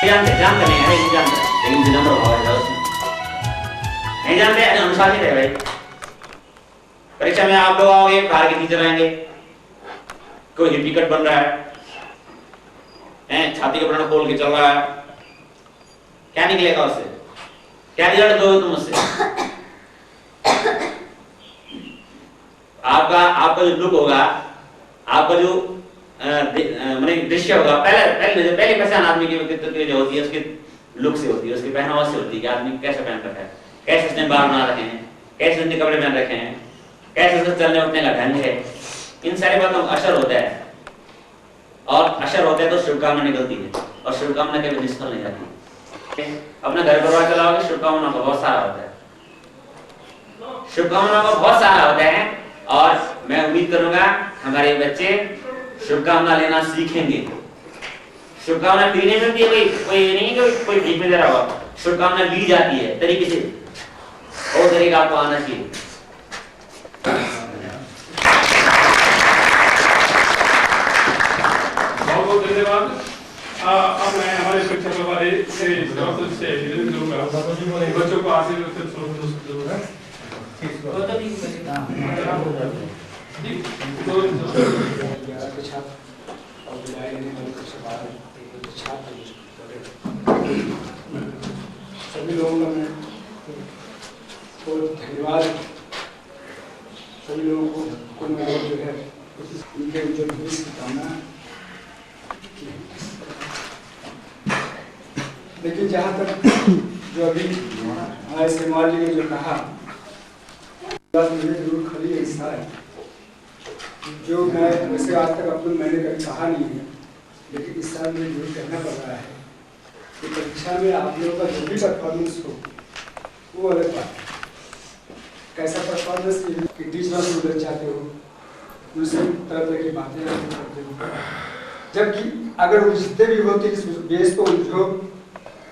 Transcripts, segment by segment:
जानते जानते नहीं है नहीं जानते लेकिन विनम्र भाव है नहीं जानते अनुशासित है भाई। परीक्षा में आप लोग आओगे, बाहर के टीचर आएंगे, कोई हिप्पी कट बन रहा है, छाती का प्रण खोल के चल रहा है, क्या निकलेगा उससे? क्या रिजल्ट दोगे तुम उससे? आपका जो लुक होगा, आपका जो दृश्य होगा, पहले पहचान आदमी की व्यक्तित्व की जो होती है उसकी लुक से होती है, उसकी पहनावा से होती है कि आदमी कैसा पहन रखा है, कैसे उसने बाल बना रखे हैं, कैसे उसने कपड़े पहन रखे हैं, कैसे उसका चलने उठने का ढंग है। इन सारी बातों का असर होता है, और असर होता है तो शुभकामना निकलती है, और शुभकामना कभी निष्फल नहीं जाती। अपना घर परिवार चलाओगे, शुभकामना का बहुत सारा होता है, शुभकामना का बहुत सारा होता है। और मैं उम्मीद करूंगा हमारे बच्चे शुभकामना लेना सीखेंगे। शुभकामना फ्री नहीं मिलती है, कोई नहीं कि कोई भीख में दे रहा होगा, शुभकामना ली जाती है तरीके से, और तरीका आपको आना चाहिए। बहुत धन्यवाद। अब मैं हमारे शिक्षक हमारे बच्चों को आशीर्वाद सभी लोगों का मैं धन्यवाद, सभी लोगों को मैं जो है उनके उज्जवल भविष्य की कामना। लेकिन जहाँ तक जो अभी हमारे श्रीमान जी ने जो कहा, मुझे जरूर खाली हिस्सा है जो मैं वैसे आज तक अपने मैंने कभी कहा नहीं है, लेकिन इस साल मुझे जरूर कहना पड़ रहा है कि परीक्षा में आप लोगों का जो भी परफॉर्मेंस हो वो अलग बात है। कैसा परफॉर्मेंस कि टीचर से उलझ जाते हो, उनसे तरह तरह की बातें करते हो, जबकि अगर उलझते भी होते इस बेस को उलझो,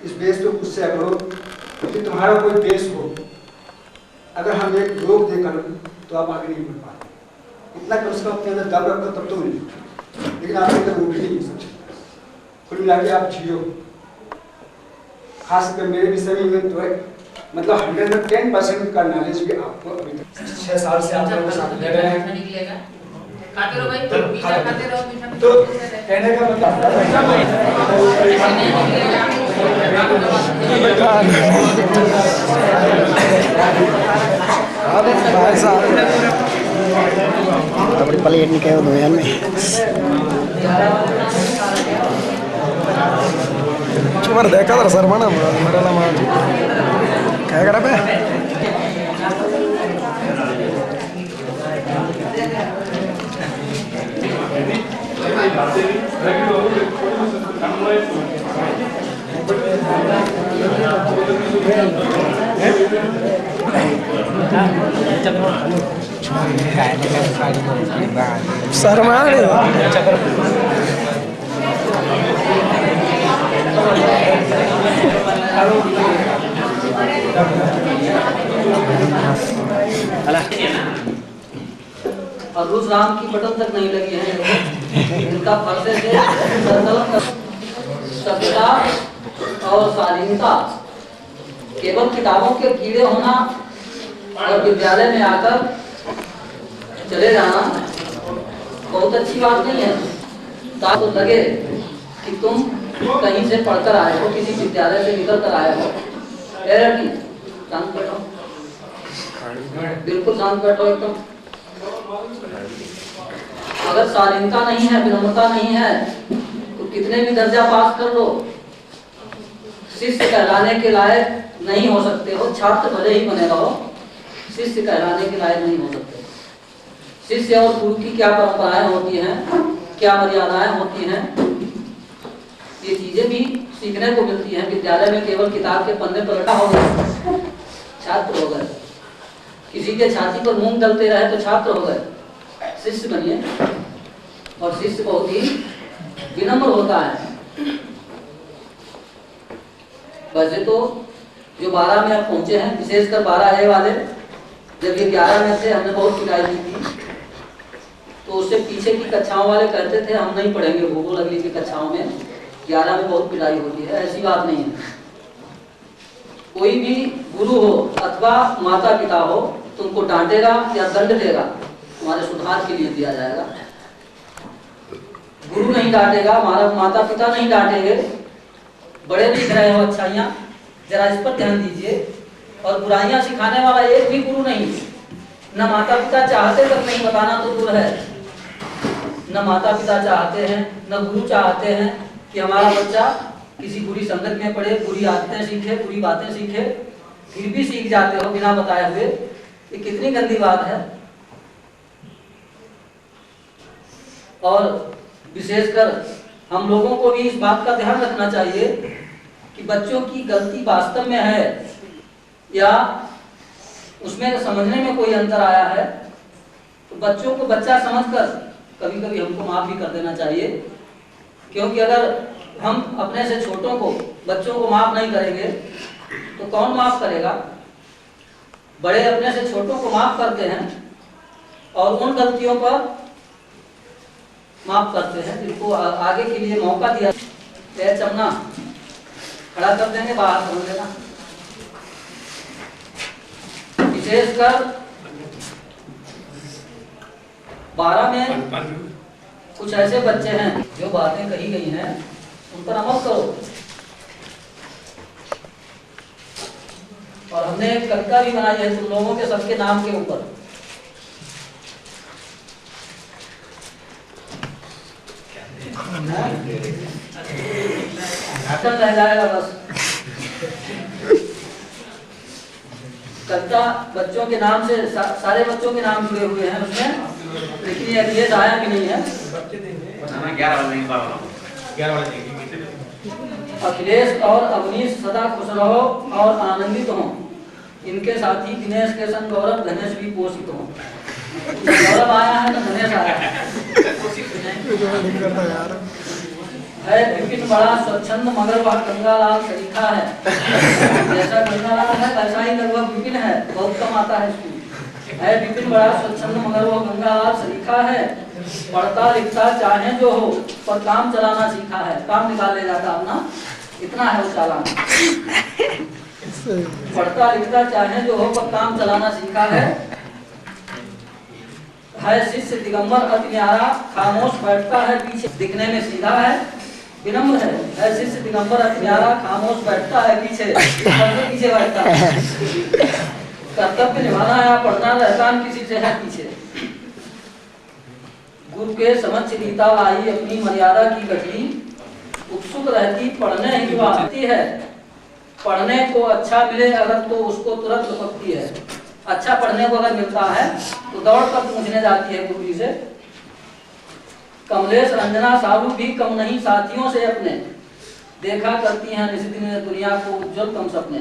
इस बेस को खुद से करो, क्योंकि तुम्हारा कोई बेस हो, अगर हम एक रोक देकर तो आप आगे नहीं बढ़ पाते। इतना कम से कम अपने अंदर दम रखो तब तो नहीं, लेकिन आपके अंदर वो भी नहीं सकते, कुल मिला के आप जियो। खासकर मेरे विषय में तो है, मतलब 110% का नॉलेज भी आपको अभी तक 6 साल से आप लोगों के साथ रह रहे हैं। खाते रहो भाई, मीठा खाते रहो, मीठा तो कहने का मतलब अपनी प्लेट नहीं कहे दो यार में चुमर देखा था सर माना मरला मार क्या करा पे सर मार और उस राम की बटन तक नहीं लगी है, इनका फर्ज है सभ्यता और शालीनता। केवल किताबों के कीड़े होना और विद्यालय में आकर चले जाना बहुत अच्छी बात नहीं है। तो लगे कि तुम कहीं से पढ़कर आए हो, किसी विद्यालय से निकल कर आए हो। शांत बैठो, बिल्कुल शांत बैठो एकदम। अगर शालीनता नहीं है, विनम्रता नहीं है, तो कितने भी दर्जा पास कर लो, शिष्य कहलाने के लायक नहीं हो सकते हो। छात्र भले ही बने रहो, शिष्य कहलाने के लायक नहीं हो सकते। शिष्य और गुरु की क्या परंपराएं होती हैं, क्या मर्यादाएं होती हैं, ये चीजें भी सीखने को मिलती हैं। विद्यालय में केवल किताब के पन्ने पर रटा हो गए, छात्र हो गए। किसी के छाती पर मूंग डलते रहे तो छात्र हो गए। शिष्य बनिए, और शिष्य बहुत ही विनम्र होता है। वैसे तो जो 12 में अब पहुंचे हैं, विशेषकर 12A वाले, जब ये 11 में थे हमने बहुत पिटाई की थी, तो उससे पीछे की कक्षाओं वाले कहते थे हम नहीं पढ़ेंगे भूगोल अगली की कक्षाओं में, 11 में बहुत पिटाई होती है। ऐसी बात नहीं है। कोई भी गुरु हो अथवा माता पिता हो, तुमको डांटेगा या दंड देगा, तुम्हारे सुधार के लिए दिया जाएगा। गुरु नहीं डांटेगा, हमारा माता पिता नहीं डांटेंगे, बड़े दिख रहे हो अच्छाइयाँ, जरा इस पर ध्यान दीजिए। और बुराइयां सिखाने वाला एक भी गुरु नहीं, न माता पिता चाहते तक नहीं, बताना तो दूर है। न माता पिता चाहते हैं, न गुरु चाहते हैं कि हमारा बच्चा किसी बुरी संगत में पड़े, बुरी आदतें सीखे, बुरी बातें सीखे, फिर भी सीख जाते हो बिना बताए हुए। ये कितनी गंदी बात है। और विशेषकर हम लोगों को भी इस बात का ध्यान रखना चाहिए कि बच्चों की गलती वास्तव में है या उसमें समझने में कोई अंतर आया है, तो बच्चों को बच्चा समझकर कभी कभी हमको माफ भी कर देना चाहिए। क्योंकि अगर हम अपने से छोटों को, बच्चों को माफ नहीं करेंगे तो कौन माफ करेगा? बड़े अपने से छोटों को माफ करते हैं और उन गलतियों पर माफ करते हैं जिनको आगे के लिए मौका दिया। पैर चमना खड़ा कर देंगे, बाहर समझ लेना। विशेषकर 12 में कुछ ऐसे बच्चे हैं जो बातें कही गई हैं उन पर अमल करो। और हमने एक कविता भी बनाई है तुम लोगों के सबके नाम के ऊपर। रह जाएगा बस। कविता बच्चों के नाम से, सारे बच्चों के नाम जुड़े हुए हैं उसमें, लेकिन ये अखिलेश आया भी नहीं है। अखिलेश और अवनीश सदा खुश रहो और आनंदित हो, इनके साथी दिनेश के संग गौरव धनेश भी पोषित हो। गौरव आया है तो धनेश आया है। विपिन बड़ा स्वच्छंद मगर वह गंगालाल सरीखा है। जैसा गंगालाल है वैसा ही लगभग विपिन है, बहुत कम आता है इसमें। है विपिन बड़ा स्वच्छंद मगर वह गंगालाल सरीखा है। पढ़ता लिखता चाहे जो हो पर काम चलाना सीखा है। काम निकाल ले जाता अपना, इतना है वो चालान। पढ़ता लिखता चाहे जो हो पर काम चलाना सीखा है शिष्य दिगंबर अति न्यारा, खामोश बैठता है पीछे, दिखने में सीधा है, विनम्र है शिष्य दिगंबर अति न्यारा, खामोश बैठता है पीछे, सबसे पीछे बैठता है। कर्तव्य निभाना या पढ़ना रहता किसी से है पीछे। गुरु के समक्ष रीता लाई अपनी मर्यादा की गठरी, उत्सुक रहती पढ़ने ही वाती है। पढ़ने को अच्छा मिले अगर तो उसको तुरंत लपकती है। अच्छा पढ़ने को अगर मिलता है तो दौड़ कर पूछने जाती है गुरु जी से। कमलेश रंजना साहू भी कम नहीं साथियों से अपने, देखा करती हैं निस्दिन दुनिया को उज्जवल कम सपने,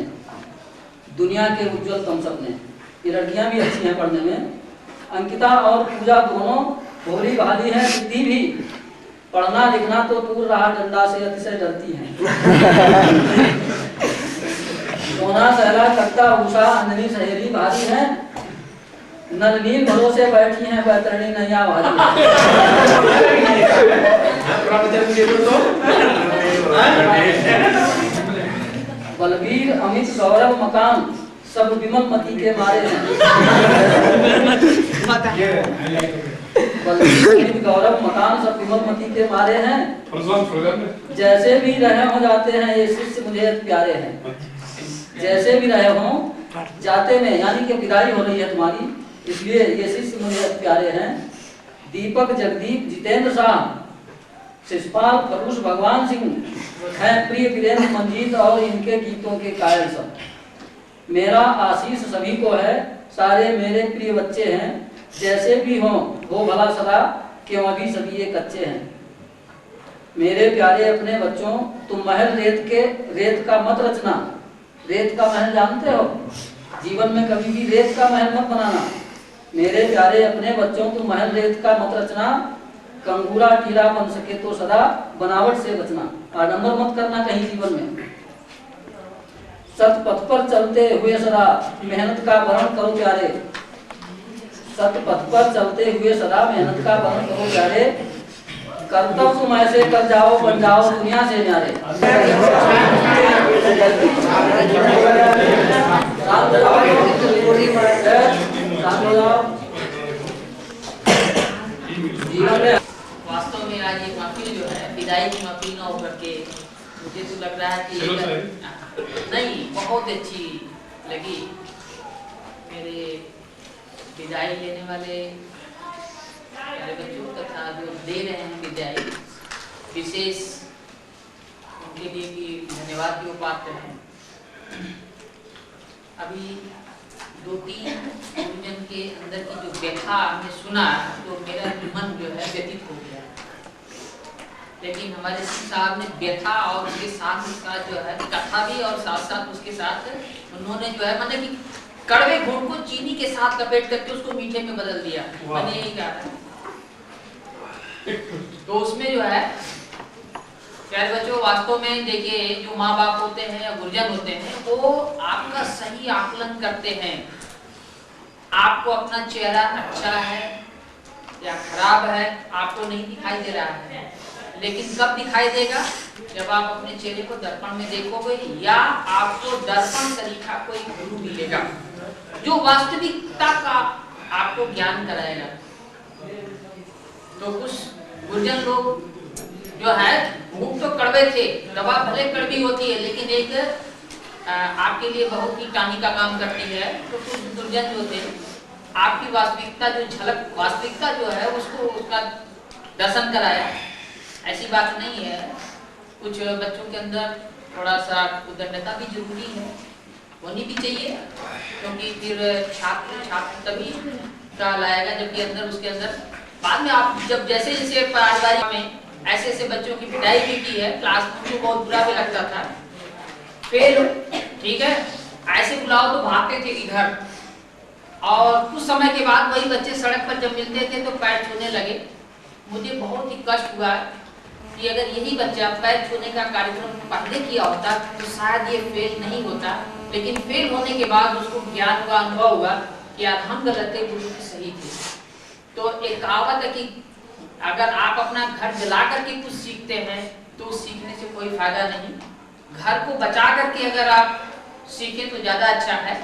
दुनिया के उज्जवल कम सपने। ये लड़कियां भी अच्छी हैं पढ़ने में। अंकिता और पूजा दोनों भोली भाली हैं, सिद्धि भी पढ़ना लिखना तो दूर रहा डंडा से अतिशय डरती हैं। सोना सहला कट्टा उषा अंजनी सहेली भारी है, नलनील भरोसे बैठी हैं बैतरणी नैया भारी। बलबीर अमित गौरव मकान सब विमल मती के मारे हैं। बलबीर अमित गौरव मकान सब विमल मती के मारे हैं। जैसे भी रहे हो जाते हैं ये शिष्य मुझे प्यारे हैं। जैसे भी रहे हो जाते में, यानी कि विदाई हो रही है तुम्हारी, इसलिए ये शिष्य मुझे प्यारे हैं। दीपक जगदीप जितेंद्र शाह, शिषपाल खरूश भगवान सिंह हैं प्रिय वीरेंद्र मंजीत और इनके गीतों के कायल सब। मेरा आशीष सभी को है, सारे मेरे प्रिय बच्चे हैं। जैसे भी हो भला सदा, क्यों अभी सभी ये कच्चे हैं। मेरे प्यारे अपने बच्चों, तुम महल रेत का मत रचना। रेत का महल जानते हो, जीवन में कभी भी रेत का महल मत बनाना। मेरे प्यारे अपने बच्चों, तुम महल रेत का मत रचना। कंगूरा टीला बन सके तो सदा बनावट से बचना। आडंबर मत करना कहीं जीवन में। सत पथ पर चलते हुए सदा मेहनत का वरण करो प्यारे। सत पथ पर चलते हुए सदा मेहनत का वरण करो प्यारे। कर्तव्य तुम ऐसे कर जाओ, बन जाओ दुनिया से न्यारे। वास्तव में आज ये महफिल जो है विदाई की महफिल न होकर के मुझे तो लग रहा है कि चलो साहिब। नहीं, बहुत अच्छी लगी। मेरे विदाई लेने वाले मेरे बच्चों तथा जो दे रहे हैं विदाई, विशेष उनके लिए भी धन्यवाद के पात्र हैं। अभी 2-3 गुरुजन के अंदर की जो व्यथा हमने सुना तो मेरा मन जो है व्यथित हो गया। लेकिन हमारे साहब ने व्यथा और उसके साथ जो है कथा भी और साथ साथ उसके साथ उन्होंने जो है मतलब कि कड़वे गुड़ को चीनी के साथ लपेट करके उसको मीठे में बदल दिया। मैंने यही कहा। तो उसमें जो है प्यारे बच्चों, वास्तव में देखिए जो माँ बाप होते हैं या गुरुजन होते हैं वो आपका सही आकलन करते हैं। आपको अपना चेहरा अच्छा है या खराब है आपको नहीं दिखाई दे रहा है, लेकिन कब दिखाई देगा? जब आप अपने चेहरे को दर्पण में देखोगे या आपको दर्पण तरीका कोई गुरु मिलेगा जो वास्तविकता का आपको ज्ञान कराएगा। तो कुछ गुरुजन लोग जो है मुख तो कड़वे थे, दवा भले कड़वी होती है लेकिन एक आपके लिए बहुत ही टानी का काम करती है। तो कुछ गुरुजन जो थे आपकी वास्तविकता जो झलक वास्तविकता जो है उसको उसका दर्शन कराया। ऐसी बात नहीं है। कुछ बच्चों के अंदर थोड़ा सा उद्दंडता भी जरूरी है, होनी भी चाहिए, क्योंकि फिर छात्र तभी का लाएगा जबकि अंदर उसके अंदर बाद में आप जब जैसे जैसे पारिवारिक में ऐसे ऐसे बच्चों की पिटाई भी की है, क्लास में बहुत बुरा भी लगता था। फिर ठीक है ऐसे बुलाओ तो भागते थे इधर, और कुछ समय के बाद वही बच्चे सड़क पर जब मिलते थे तो पैर छूने लगे। मुझे बहुत ही कष्ट हुआ कि अगर यही बच्चा पैर छूने का कार्यक्रम पहले किया होता तो शायद ये फेल नहीं होता। लेकिन फेल होने के बाद उसको ज्ञान हुआ, अनुभव हुआ कि यार हम गलत थे, गुरु सही थे। तो एक कहावत है कि अगर आप अपना घर जला करके कुछ सीखते हैं तो सीखने से कोई फायदा नहीं। घर को बचा करके अगर आप सीखें तो ज्यादा अच्छा है।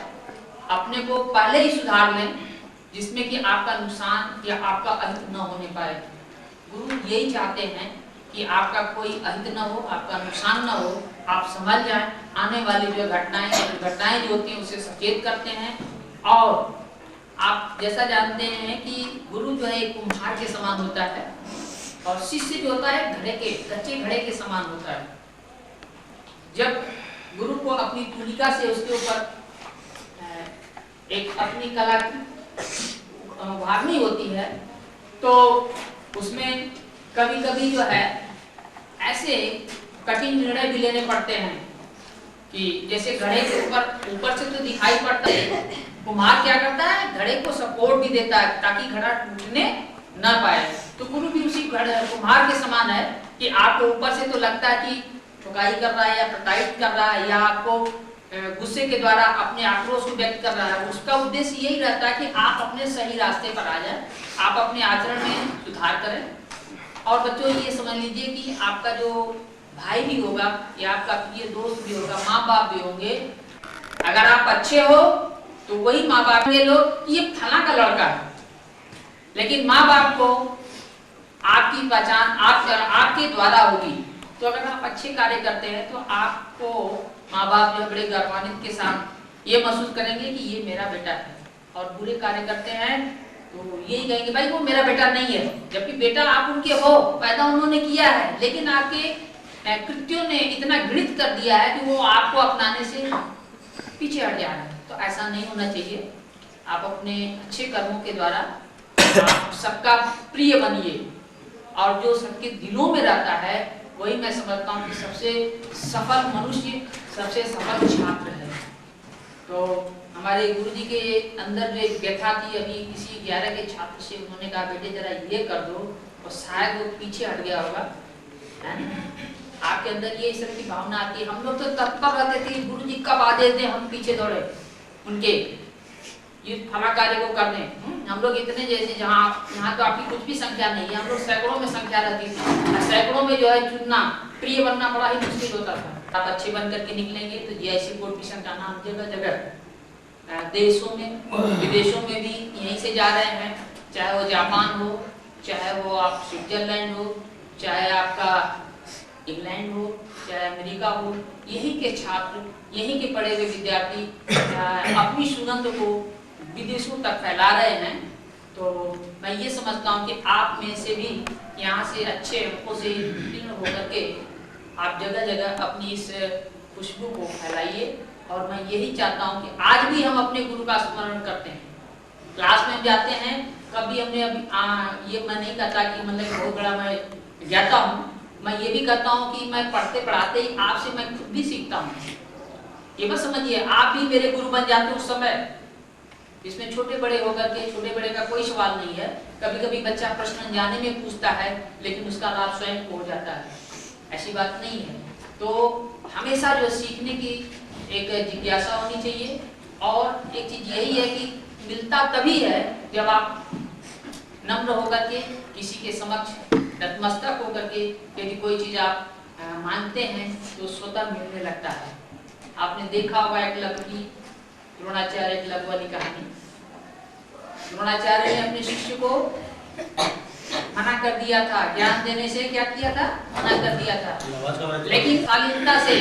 अपने को पहले ही सुधार लें जिसमें कि आपका नुकसान या आपका अहित न होने पाए। गुरु यही चाहते हैं कि आपका कोई अहित न हो, आपका नुकसान न हो, आप समझ जाएं। आने वाली जो घटनाएं जो होती हैं उसे सचेत करते हैं। और आप जैसा जानते हैं कि गुरु जो है एक कुम्हार के समान होता है और शिष्य जो होता है कच्चे घड़े के समान होता है। जब गुरु को अपनी तुलिका से उसके ऊपर एक अपनी कला उभारनी होती है तो उसमें कभी कभी जो है ऐसे कठिन निर्णय भी लेने पड़ते हैं कि जैसे घड़े के ऊपर से तो दिखाई पड़ता है, कुम्हार क्या करता है घड़े को सपोर्ट भी देता है ताकि घड़ा टूटने न पाए। तो गुरु भी उसी कुम्हार के समान है कि आपको ऊपर से तो लगता है कि ठुकाई कर रहा है या प्रताड़ित कर रहा है या आपको गुस्से के द्वारा अपने आक्रोश को व्यक्त कर रहा है। उसका उद्देश्य यही रहता है कि आप अपने सही रास्ते पर आ जाए, आप अपने आचरण में सुधार करें। और बच्चों ये समझ लीजिए कि आपका जो भाई भी होगा या आपका प्रिय दोस्त भी होगा, माँ बाप भी होंगे, अगर आप अच्छे हो तो वही माँ बाप के लोग ये फला का लड़का है। लेकिन माँ बाप को आपकी पहचान आपके द्वारा होगी। तो अगर आप अच्छे कार्य करते हैं तो आपको माँ बाप जो बड़े गौरवान्वित के साथ ये महसूस करेंगे कि ये मेरा बेटा है। और बुरे कार्य करते हैं तो यही कहेंगे भाई वो मेरा बेटा नहीं है, जबकि बेटा आप उनके हो, पैदा उन्होंने किया है, लेकिन आपके कृत्यों ने इतना घृणित कर दिया है कि वो आपको अपनाने से पीछे हट जा रहे हैं। तो ऐसा नहीं होना चाहिए। आप अपने अच्छे कर्मों के द्वारा आप सबका प्रिय बनिए और जो सबके दिलों में रहता है वही मैं समझता हूँ कि सबसे सफल मनुष्य, सबसे सफल छात्र है। तो हमारे गुरुजी के अंदर जो एक व्यथा थी, अभी किसी 11 के छात्र से उन्होंने कहा बेटे जरा ये कर दो, और शायद वो पीछे हट गया होगा। आपके अंदर ये इस तरह की भावना आती है। हम लोग तो तत्पर रहते थे गुरुजी कब आ जाते हम पीछे दौड़े उनके ये फला कार्य को करने। हम लोग इतने जैसे यहाँ तो आपकी कुछ भी संख्या नहीं है, हम लोग सैकड़ों में संख्या रहती थी। सैकड़ों में जो है चुनना, प्रिय बनना बड़ा ही मुश्किल होता था। आप अच्छे बन करके निकलेंगे तो जीआईसी बोर्ड मिशन का नाम जगह जगह देशों में विदेशों में भी यहीं से जा रहे हैं, चाहे वो जापान हो, चाहे वो आप स्विट्जरलैंड हो, चाहे आपका इंग्लैंड हो, चाहे अमेरिका हो, यहीं के छात्र, यहीं के पढ़े हुए विद्यार्थी अपनी सुगंध को विदेशों तक फैला रहे हैं। तो मैं ये समझता हूँ कि आप में से भी यहाँ से अच्छे अंकों से उत्तीर्ण होकर के आप जगह जगह अपनी इस खुशबू को फैलाइए। और मैं यही चाहता हूँ कि आज भी हम अपने गुरु का स्मरण करते हैं, क्लास में जाते हैं, कभी हमने अभी ये मैं नहीं कहता कि मतलब बहुत बड़ा मैं ज्ञाता हूँ, मैं ये भी कहता हूँ कि मैं पढ़ते पढ़ाते ही आपसे मैं खुद भी सीखता हूँ। ये मत समझिए आप भी मेरे गुरु बन जाते उस समय, इसमें छोटे बड़े होकर के छोटे बड़े का कोई सवाल नहीं है। कभी कभी बच्चा प्रश्न अनजाने में पूछता है लेकिन उसका लाभ स्वयं को हो जाता है, ऐसी बात नहीं है। तो हमेशा जो सीखने की एक जिज्ञासा होनी चाहिए। और एक चीज यही है कि मिलता तभी है जब आप नम्र होकर के किसी के समक्ष नतमस्तक होकर के यदि कोई चीज आप मांगते हैं तो स्वतः मिलने लगता है। आपने देखा होगा एकलव्य की द्रोणाचार्य एकलव्य वाली कहानी। द्रोणाचार्य ने अपने शिष्य को मना कर दिया था, ज्ञान देने से क्या किया था, मना कर दिया था, लेकिन शालीनता से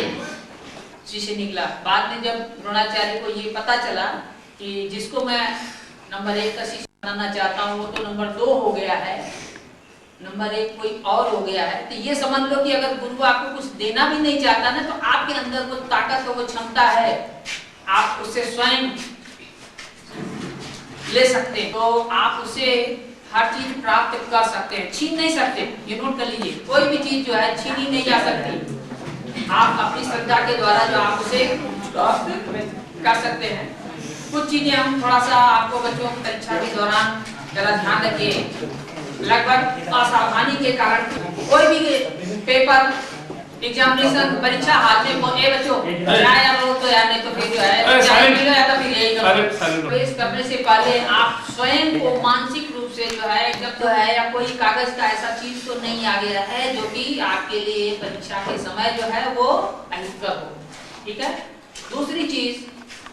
शिष्य निकला। बाद में जब द्रोणाचार्य को ये पता चला कि जिसको मैं नंबर 1 का शिष्य बनाना चाहता हूँ वो तो नंबर 2 हो गया है, नंबर 1 कोई और हो गया है, तो ये समझ लो कि अगर गुरु आपको कुछ देना भी नहीं चाहता ना, तो आपके अंदर वो ताकत और वो क्षमता है, आप उससे स्वयं ले सकते हैं। तो आप उसे हर चीज प्राप्त कर सकते हैं, छीन नहीं सकते। ये नोट कर लीजिए, कोई भी चीज जो है छीनी नहीं जा सकती। आप अपनी श्रद्धा के द्वारा जो आप उसे कर सकते हैं। कुछ चीजें हम थोड़ा सा आपको बच्चों की परीक्षा के दौरान जरा ध्यान रखिए। लगभग असावधानी के कारण कोई भी पेपर एग्जामिनेशन परीक्षा हाथ में बच्चों यार रो तो यार, नहीं तो फिर जो है पेश करने से पहले आप स्वयं को मानसिक रूप से जो है जब है या कोई कागज का ऐसा चीज तो नहीं आ गया है जो कि आपके लिए परीक्षा के समय जो है वो अहितकर हो। ठीक है। दूसरी चीज,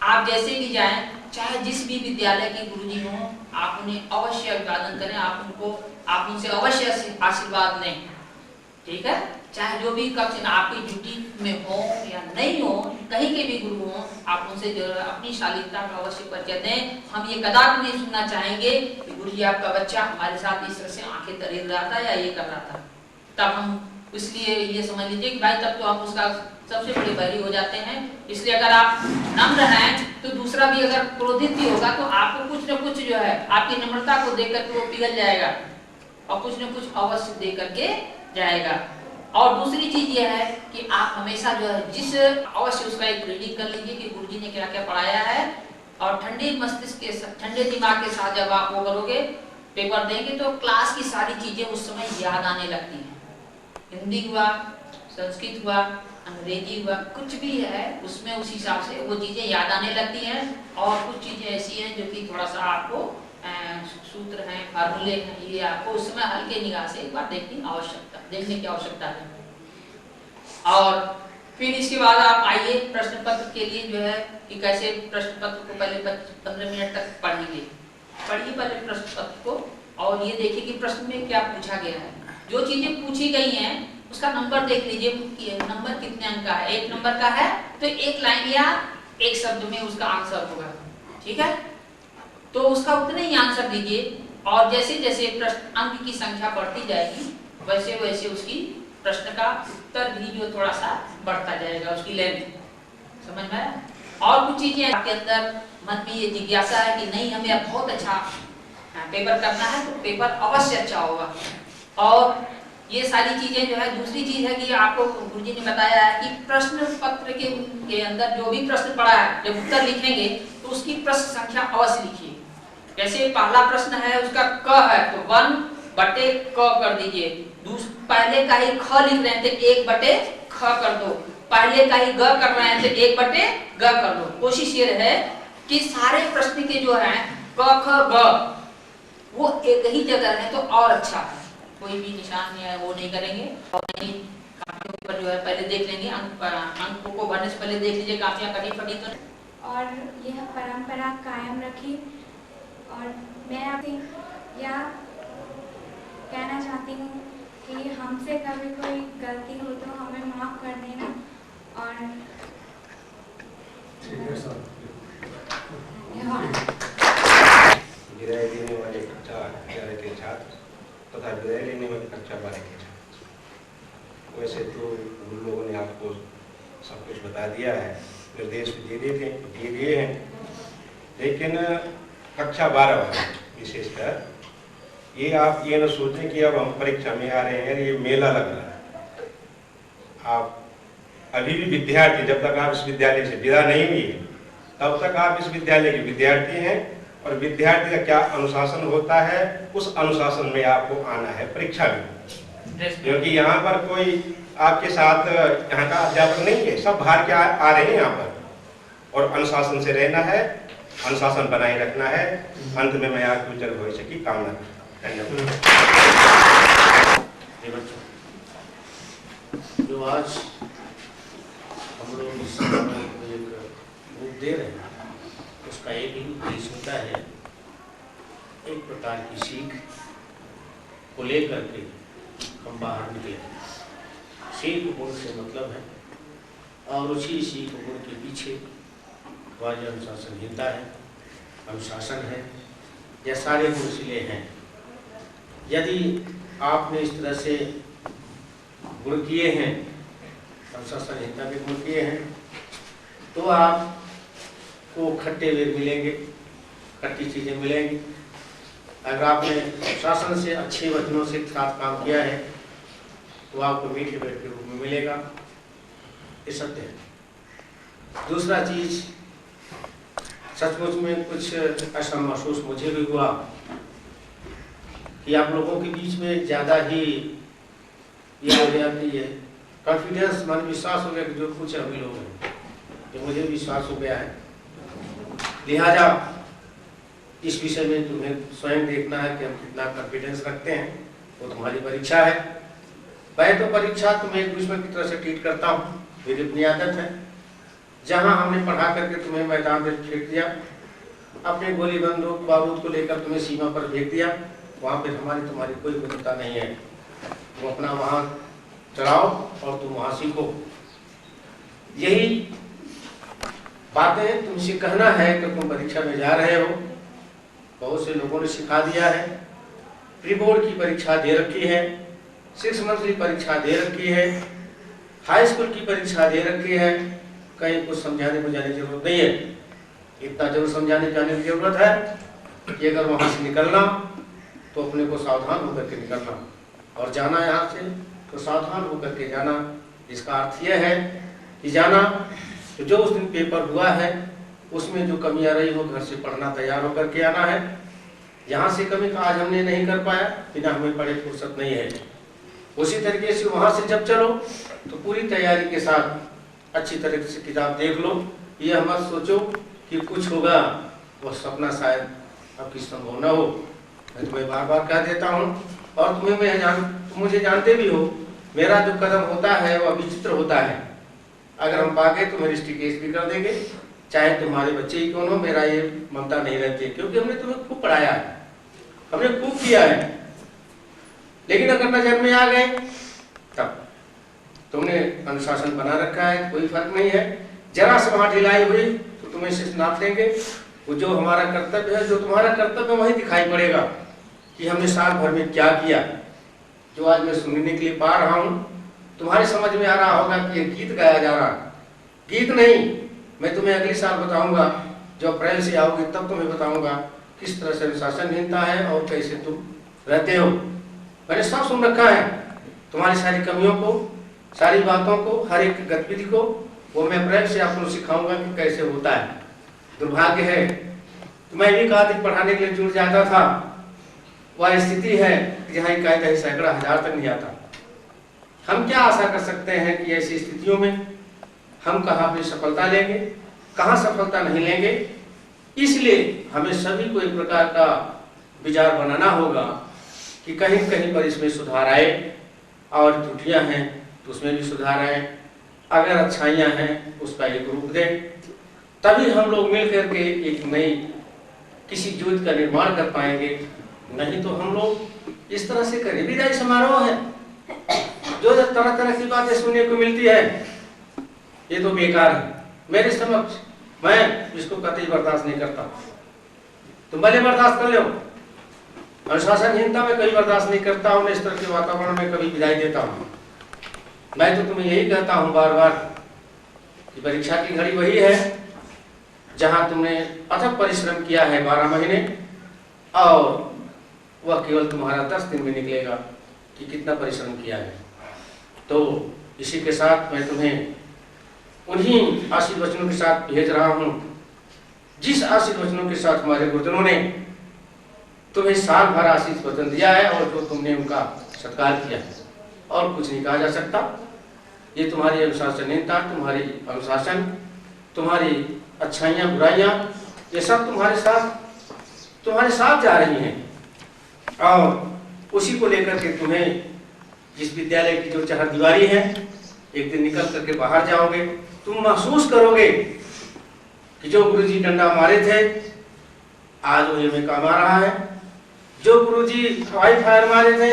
आप जैसे भी जाएं, चाहे जिस भी विद्यालय के गुरुजी हों, आप उन्हें अवश्य अभिवादन करें, आप उनसे अवश्य आशीर्वाद लें। ठीक है। चाहे जो भी कक्षा आपकी ड्यूटी में हो या नहीं हो, कहीं के भी गुरु हो, आप उनसे जो अपनी शालीनता का अवश्य परिचय दें। हम ये कदापि नहीं सुनना चाहेंगे कि गुरुजी आपका बच्चा हमारे साथ इस तरह से आंखें तरेर रहा था या ये कर रहा था, तब हम इसलिए ये समझ लीजिए कि भाई तब तो हम उसका सबसे बड़े बैरी हो जाते हैं। इसलिए अगर आप नम्र हैं तो दूसरा भी अगर क्रोधित भी होगा तो आपको कुछ न कुछ जो है आपकी नम्रता को देख करके वो पिघल जाएगा और कुछ न कुछ अवश्य दे करके जाएगा। और दूसरी चीज ये है कि आप हमेशा जो है जिस अवश्य उसका एक रीडिंग कर लीजिए कि गुरुजी ने क्या क्या पढ़ाया है, और ठंडे मस्तिष्क के ठंडे दिमाग के साथ जब आप वो करोगे, पेपर देंगे, तो क्लास की सारी चीजें उस समय याद आने लगती हैं। हिंदी हुआ, संस्कृत हुआ, अंग्रेजी हुआ, कुछ भी है उसमें उस हिसाब से वो चीजें याद आने लगती हैं। और कुछ चीजें ऐसी हैं जो कि थोड़ा सा आपको सूत्र हैं, फार्मूले हैं, ये आपको उस समय हल्के निगाह से एक बार देखने की आवश्यकता है। और फिर इसके बाद आप आइए प्रश्न पत्र के लिए जो है कि कैसे प्रश्न पत्र को पहले 15 मिनट तक पढ़िए पहले प्रश्न पत्र को, और ये देखिए कि प्रश्न में क्या पूछा गया है। जो चीजें पूछी गई हैं उसका नंबर देख लीजिए कि नंबर कितने अंक का है। 1 नंबर का है तो 1 लाइन या 1 शब्द में उसका आंसर होगा। ठीक है। तो उसका उतने ही आंसर दीजिए, और जैसे जैसे प्रश्न अंक की संख्या बढ़ती जाएगी वैसे वैसे उसकी प्रश्न का उत्तर भी जो थोड़ा सा बढ़ता जाएगा, उसकी लेंथ। समझ में आया? और कुछ चीजें आपके अंदर मन में ये जिज्ञासा है कि नहीं हमें अब बहुत अच्छा पेपर करना है, तो पेपर अवश्य अच्छा होगा। और ये सारी चीजें जो है, दूसरी चीज है कि आपको गुरुजी ने बताया है कि प्रश्न पत्र के अंदर जो भी प्रश्न पड़ा है जब उत्तर लिखेंगे तो उसकी प्रश्न संख्या अवश्य लिखिए। जैसे पहला प्रश्न है उसका क है तो 1/क कर दीजिए। पहले का ही ख लिख रहे हैं तो 1/ख कर दो। पहले का ही ग कर रहे हैं तो 1/ग कर दो। कोशिश ये है कि सारे प्रश्न के जो है क ख ग वो एक ही जगह है तो और अच्छा है। कोई भी निशान या वो नहीं करेंगे, और काफियों पर जो है पहले देख लेंगे, अंकों को भरने से पहले देख लीजिए काफियां कटी फटी तो। और यह परंपरा कायम रखी। और मैं आपसे यह कहना चाहती हूँ कि हमसे कभी कोई गलती हो तो हमें माफ़ कर देना। और विदाई देने वाले कक्षा 11 के छात्र तथा विदाई लेने वाले कक्षा 12 के छात्र। वैसे तो उन लोगों ने आपको सब कुछ बता दिया है, निर्देश भी दिए दिए हैं, लेकिन कक्षा 12 वाले विशेषकर ये आप ये न सोचें कि अब हम परीक्षा में आ रहे हैं, ये मेला लग रहा है। आप अभी भी विद्यार्थी, जब तक आप इस विद्यालय से विदा नहीं हुए तब तक आप इस विद्यालय के विद्यार्थी हैं, और विद्यार्थी का क्या अनुशासन होता है उस अनुशासन में आपको आना है परीक्षा में। क्योंकि यहाँ पर कोई आपके साथ यहाँ का अध्यापक नहीं है, सब बाहर के आ रहे हैं यहाँ पर, और अनुशासन से रहना है, अनुशासन बनाए रखना है। अंत में मैं आपके उज्जवल भविष्य की कामना करता हूं। धन्यवाद। जो आज हम लोग इस समारोह को एक रूप दे रहे हैं, उसका एक ही उद्देश्य होता है, एक प्रकार की सीख को लेकर के हम बाहर निकले। सीख गुण से मतलब है, और उसी सीख गुण के पीछे वह जो अनुशासनहीनता है, अनुशासन है, यह सारे गुण इसलिए हैं। यदि आपने इस तरह से गुण किए हैं, अनुशासनहीनता के गुण किए हैं, तो आपको खट्टे वेद मिलेंगे, खट्टी चीज़ें मिलेंगी। अगर आपने शासन से अच्छे वचनों से साथ काम किया है तो आपको मीठे वेद के रूप में मिलेगा, ये सत्य है। दूसरा चीज, सचमुच में कुछ ऐसा महसूस मुझे भी हुआ कि आप लोगों के बीच में ज़्यादा ही ये हो गया कि ये कॉन्फिडेंस, मन विश्वास हो गया कि जो कुछ अभी लोग हैं, ये मुझे विश्वास हो गया है। लिहाजा इस विषय में तुम्हें स्वयं देखना है कि हम कितना कॉन्फिडेंस रखते हैं, वो तुम्हारी परीक्षा है। मैं तो परीक्षा तुम्हें एक दुश्मन की तरह से ट्रीट करता हूँ, मेरी अपनी आदत है। जहाँ हमने पढ़ा करके तुम्हें मैदान में फेंक दिया, अपने गोली बंदूक बारूद को लेकर तुम्हें सीमा पर भेज दिया, वहाँ पर हमारी तुम्हारी कोई विरोधता नहीं है। तुम अपना वहाँ चलाओ और तुम वहाँ सीखो। यही बातें तुमसे कहना है कि तुम परीक्षा में जा रहे हो। बहुत से लोगों ने सिखा दिया है, प्री बोर्ड की परीक्षा दे रखी है, 6 मंथली परीक्षा दे रखी है, हाई स्कूल की परीक्षा दे रखी है। कहीं कुछ समझाने बुझाने की जरूरत नहीं है। इतना जरूर समझाने बुझाने की जरूरत है कि अगर वहाँ से निकलना तो अपने को सावधान होकर के निकलना, और जाना यहाँ से तो सावधान होकर के जाना। इसका अर्थ यह है कि जाना तो जो उस दिन पेपर हुआ है उसमें जो कमी आ रही हो, घर से पढ़ना तैयार होकर के आना है। यहाँ से कमी का आज हमने नहीं कर पाया, बिना हमें पढ़े फुर्सत नहीं है। उसी तरीके से वहाँ से जब चलो तो पूरी तैयारी के साथ अच्छी तरह से किताब देख लो। ये मत सोचो कि कुछ होगा, वह सपना शायद आपकी संभव न हो। मैं तुम्हें बार बार कह देता हूँ, और तुम मुझे जानते भी हो, मेरा जो कदम होता है वह विचित्र होता है। अगर हम पागे तो मेरी केस भी कर देंगे, चाहे तुम्हारे बच्चे ही कौन हो। मेरा ये ममता नहीं रहती है, क्योंकि हमने तुम्हें खूब पढ़ाया है, हमने खूब किया है। लेकिन अगर नजर में आ गए तब तुमने अनुशासन बना रखा है, कोई फर्क नहीं है। जरा से वहां ढिलाई हुई तो तुम्हें शिष्ट नाप देंगे। वो जो हमारा कर्तव्य है, जो तुम्हारा कर्तव्य वही दिखाई पड़ेगा कि हमने साल भर में क्या किया। जो आज मैं सुनने के लिए पा रहा हूँ, तुम्हारे समझ में आ रहा होगा कि ये गीत गाया जा रहा। गीत नहीं, मैं तुम्हें अगले साल बताऊंगा, जो अप्रैल से आओगे तब तुम्हें बताऊंगा किस तरह से अनुशासनहीनता है और कैसे तुम रहते हो। मैंने सब सुन रखा है, तुम्हारी सारी कमियों को, सारी बातों को, हर एक गतिविधि को, वो मैं अप्रैल से आपको सिखाऊंगा कि कैसे होता है। दुर्भाग्य है तो मैं भी कहा कि पढ़ाने के लिए जुड़ जाता था, वह स्थिति है जहाँ कहीं सैकड़ा हजार तक नहीं आता। हम क्या आशा कर सकते हैं कि ऐसी स्थितियों में हम कहाँ अपनी सफलता लेंगे, कहाँ सफलता नहीं लेंगे। इसलिए हमें सभी को एक प्रकार का विचार बनाना होगा कि कहीं कहीं पर इसमें सुधार आए, और त्रुटियां हैं तो उसमें भी सुधार आए। अगर अच्छाइयां हैं उसका एक रूप दें, तभी हम लोग मिल करके एक नई किसी ज्योति का निर्माण कर पाएंगे। नहीं तो हम लोग इस तरह से करें, विदाई समारोह है, जो तरह तरह की बातें सुनने को मिलती है ये तो बेकार है। मेरे समक्ष मैं इसको कतई बर्दाश्त नहीं करता। तुम भले बर्दाश्त कर लो, अनुशासनहीनता में कभी बर्दाश्त नहीं करता हूँ, इस तरह के वातावरण में कभी विदाई देता हूँ। मैं तो तुम्हें यही कहता हूँ बार बार कि परीक्षा की घड़ी वही है जहाँ तुमने अथक परिश्रम किया है 12 महीने, और वह केवल तुम्हारा 10 दिन में निकलेगा कि कितना परिश्रम किया है। तो इसी के साथ मैं तुम्हें उन्हीं आशीर्वचनों वचनों के साथ भेज रहा हूँ जिस आशीर्वचनों वचनों के साथ हमारे गुरुजनों ने तुम्हें साल भर आशीष वचन दिया है और जो तुमने उनका सत्कार किया है। और कुछ नहीं कहा जा सकता। ये तुम्हारी अनुशासनहीनता, तुम्हारी अनुशासन, तुम्हारी अच्छाइयाँ बुराइयाँ, ये सब तुम्हारे साथ जा रही हैं। और उसी को लेकर के तुम्हें जिस विद्यालय की जो चहारदीवारी है, एक दिन निकल करके बाहर जाओगे, तुम महसूस करोगे कि जो गुरुजी डंडा मारे थे आज वो हमें काम आ रहा है, जो गुरुजी हवाई फायर मारे थे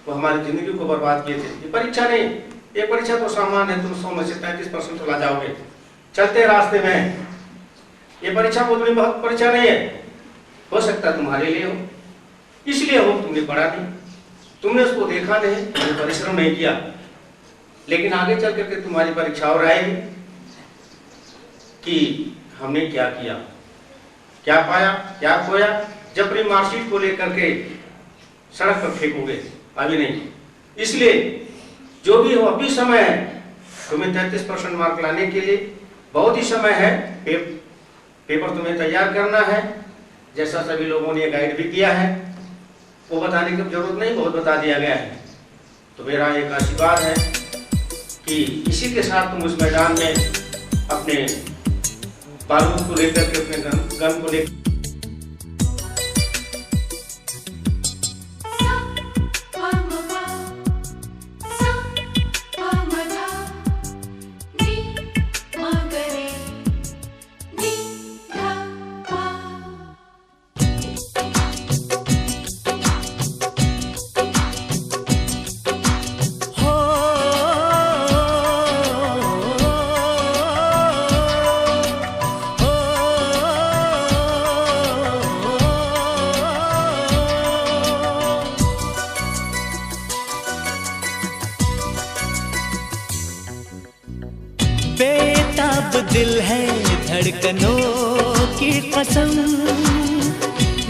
वो हमारी जिंदगी को बर्बाद किए थे। ये परीक्षा नहीं, ये परीक्षा तो सामान्य है, तुम 100 में से 33% चला जाओगे चलते रास्ते में। ये परीक्षा बहुत बड़ी परीक्षा नहीं है, हो सकता है तुम्हारे लिए हो, इसलिए हो तुमने पढ़ा नहीं, तुमने उसको देखा नहीं, तुमने परिश्रम नहीं किया। लेकिन आगे चल करके तुम्हारी परीक्षा और आएगी कि हमने क्या किया, क्या पाया, क्या खोया। जब अपनी मार्कशीट को लेकर के सड़क पर फेंकोगे, अभी नहीं। इसलिए जो भी हो अभी समय है, तुम्हें 33% मार्क लाने के लिए बहुत ही समय है। पेपर तुम्हें तैयार करना है, जैसा सभी लोगों ने गाइड भी किया है, वो बताने की जरूरत नहीं, बहुत बता दिया गया है। तो मेरा एक आशीर्वाद है कि इसी के साथ तुम उस मैदान में अपने बारूद को लेकर के, अपने गन को लेकर बेताब दिल है धड़कनों की कसम,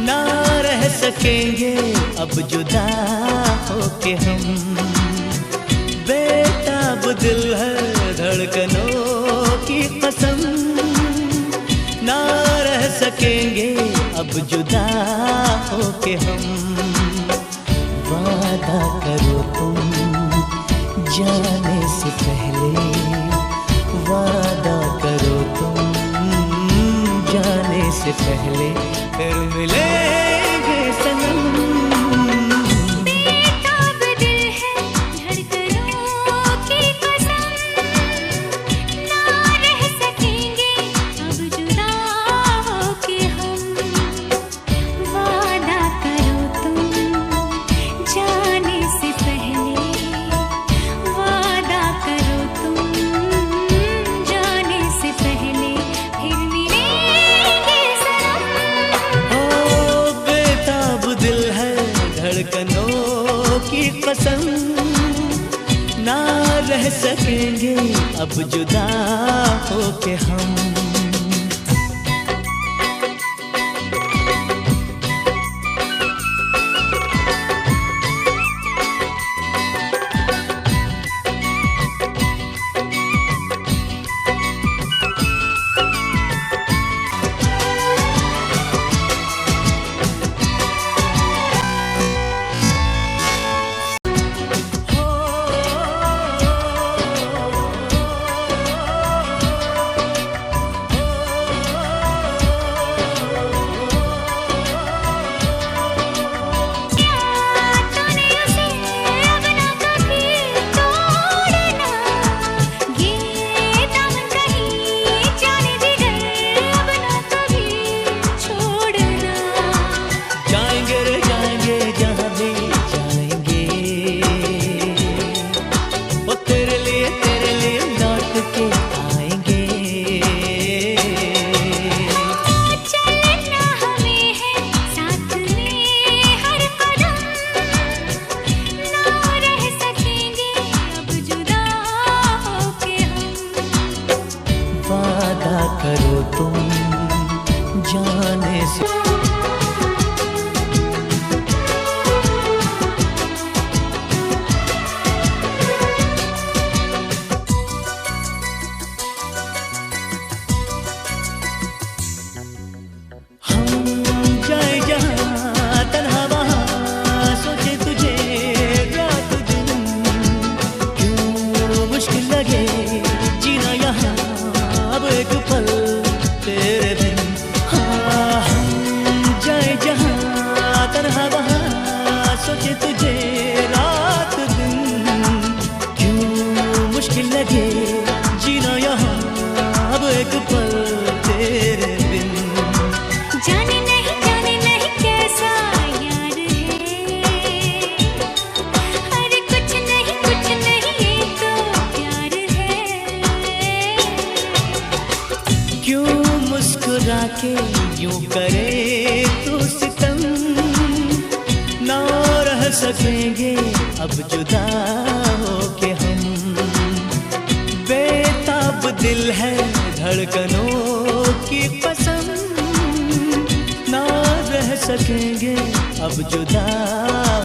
ना रह सकेंगे अब जुदा होके हम। बेताब दिल है धड़कनों की कसम, ना रह सकेंगे अब जुदा होके हम। वादा करो तुम जाने से पहले, वादा करो तुम जाने से पहले, फिर मिलेंगे सनम। बेताब दिल है धड़कनों की कसम, ना रह सकेंगे अब जुदा होके हम। वादा करो तुम जाने से पहले, वादा करो तुम जाने से पहले, फिर मिलेंगे सनम। ओ बेताब दिल है धड़कनों की कसम, ना रह सकेंगे अब जुदा होके हम। मुश्किल लगे जीना यहाँ अब एक पल तेरे बिन। जाने नहीं कैसा यार है, अरे कुछ नहीं ये तो प्यार है। क्यों मुस्कुरा के यूं करे तो सितम, ना रह सकेंगे अब जुदा हो के हम। बेताब दिल है धड़कनों की कसम, ना रह सकेंगे अब जुदा।